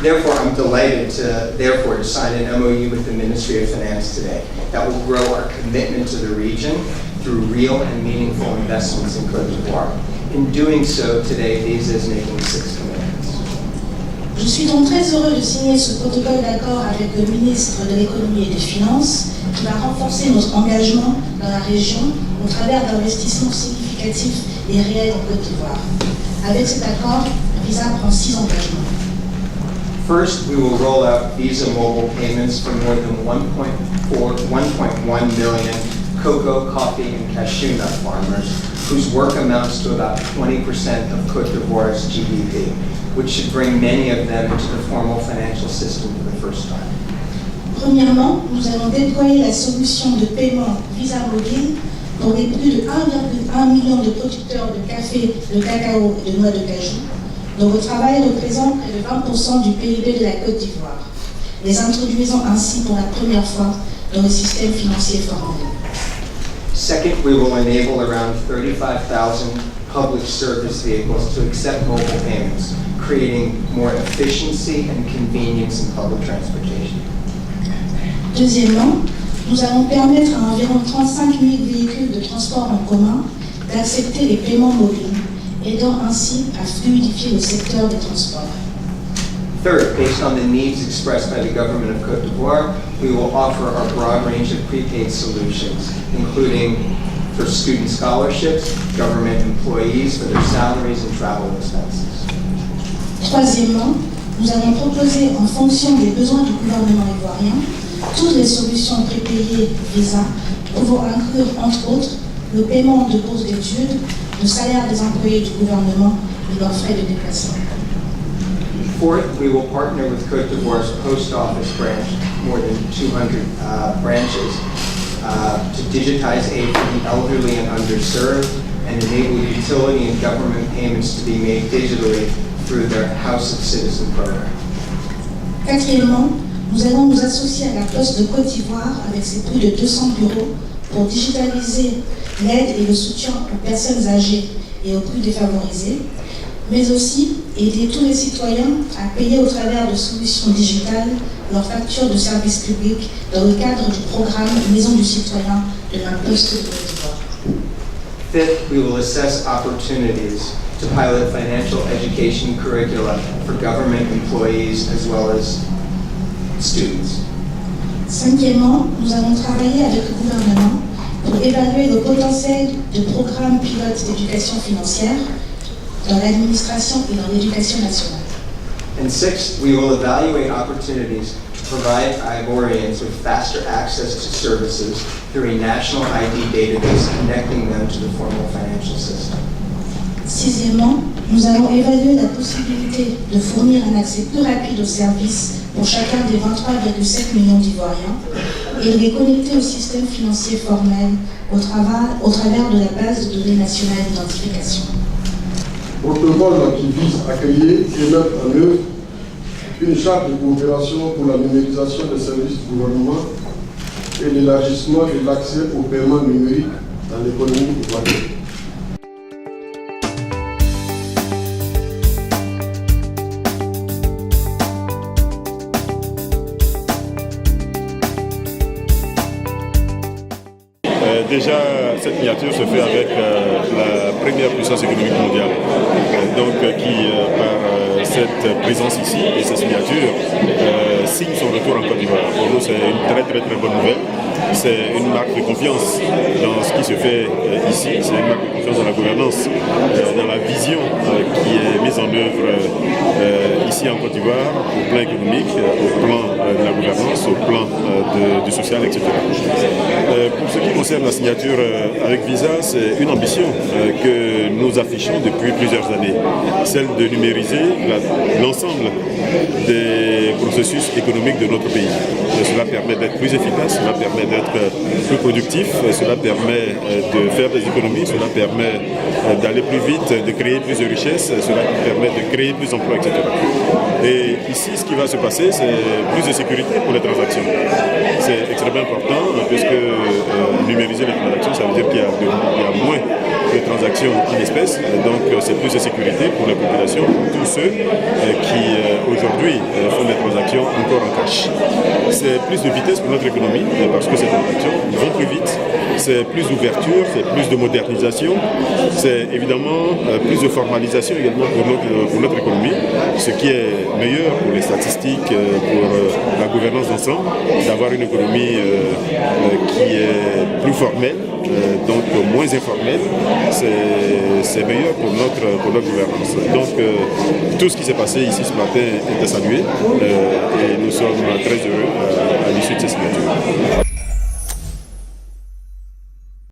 Therefore, I'm delighted to sign an MOU with the Ministry of Finance today that will grow our commitment to the region through real and meaningful investments in Côte d'Ivoire. In doing so, today, Visa is making 6 commitments. Je suis donc très heureux de signer ce protocole d'accord avec le ministre de l'Économie et des Finances qui va renforcer notre engagement dans la région au travers d'investissements significatifs et réels en Côte d'Ivoire. Avec cet accord, Visa prend 6 engagements. First, we will roll out Visa mobile payments for more than 1.1 million cocoa, coffee, and cashew nut farmers, whose work amounts to about 20% of Côte d'Ivoire's GDP, which should bring many of them into the formal financial system for the first time. Premièrement, nous allons déployer la solution de paiement Visa Mobile pour les plus de 1,1 million de producteurs de café, de cacao et de noix de cajou, dont le travail représente près de 20% du PIB de la Côte d'Ivoire, les introduisant ainsi pour la première fois dans le système financier formel. Second, we will enable around 35,000 public service vehicles to accept mobile payments, creating more efficiency and convenience in public transportation. Deuxièmement, nous allons permettre à environ 35 000 véhicules de transport en commun d'accepter les paiements mobiles, aidant ainsi à fluidifier le secteur des transports. Third, based on the needs expressed by the government of Côte d'Ivoire, we will offer our broad range of prepaid solutions, including for student scholarships, government employees for their salaries and travel expenses. Troisièmement, nous allons proposer en fonction des besoins du gouvernement ivoirien toutes les solutions prépayées Visa pouvant inclure entre autres le paiement de bourses d'études, le salaire des employés du gouvernement et leurs frais de déplacement. Fourth, we will partner with Côte d'Ivoire's post office branch, more than 200 branches, to digitize aid for the elderly and underserved and enable utility and government payments to be made digitally through their House of Citizen program. Quatrièmement, nous allons nous associer à la Poste de Côte d'Ivoire avec ses plus de 200 bureaux pour digitaliser l'aide et le soutien aux personnes âgées et aux plus défavorisés, mais aussi aider tous les citoyens à payer au travers de solutions digitales leurs factures de services publics dans le cadre du programme Maison du citoyen de la Poste de Côte d'Ivoire. Fifth, we will assess opportunities to pilot financial education curricula for government employees as well as students. Cinquièmement, nous allons travailler avec le gouvernement pour évaluer le potentiel de programmes pilotes d'éducation financière dans l'administration et dans l'éducation nationale. And sixth, we will evaluate opportunities to provide Ivorians with faster access to services through a national ID database connecting them to the formal financial system. Sixièmement, nous allons évaluer la possibilité de fournir un accès plus rapide aux services pour chacun des 23,7 millions d'Ivoiriens et de les connecter au système financier formel au travers de la base de données nationale d'identification. Protocole qui vise à créer et mettre en œuvre une charte de coopération pour la numérisation des services du gouvernement et l'élargissement de l'accès aux paiements numériques dans l'économie ivoirienne. Déjà, cette signature se fait avec la première puissance économique mondiale, qui, par cette présence ici et sa signature, signe son retour en Côte d'Ivoire. Pour nous, c'est une très très très bonne nouvelle. C'est une marque de confiance dans ce qui se fait ici, c'est une marque de confiance dans la gouvernance, dans la vision qui est mise en œuvre ici en Côte d'Ivoire, au plan économique, au plan de la gouvernance, au plan du social, etc. Pour ce qui concerne la signature avec Visa, c'est une ambition que nous affichons depuis plusieurs années, celle de numériser l'ensemble des procédures processus économique de notre pays. Et cela permet d'être plus efficace, cela permet d'être plus productif, cela permet de faire des économies, cela permet d'aller plus vite, de créer plus de richesses, cela permet de créer plus d'emplois, etc. Et ici, ce qui va se passer, c'est plus de sécurité pour les transactions. C'est extrêmement important puisque numériser les transactions, ça veut dire qu'il y a moins de transactions en espèces, donc c'est plus de sécurité pour la population, pour tous ceux qui aujourd'hui font des transactions encore en cash. C'est plus de vitesse pour notre économie parce que ces transactions vont plus vite, c'est plus d'ouverture, c'est plus de modernisation, c'est évidemment plus de formalisation également pour notre économie, ce qui est meilleur pour les statistiques, pour la gouvernance d'ensemble, d'avoir une économie qui est plus formelle, donc moins informelle, c'est meilleur pour notre gouvernance. Donc tout ce qui s'est passé ici ce matin est à saluer et nous sommes très heureux à l'issue de ces signatures.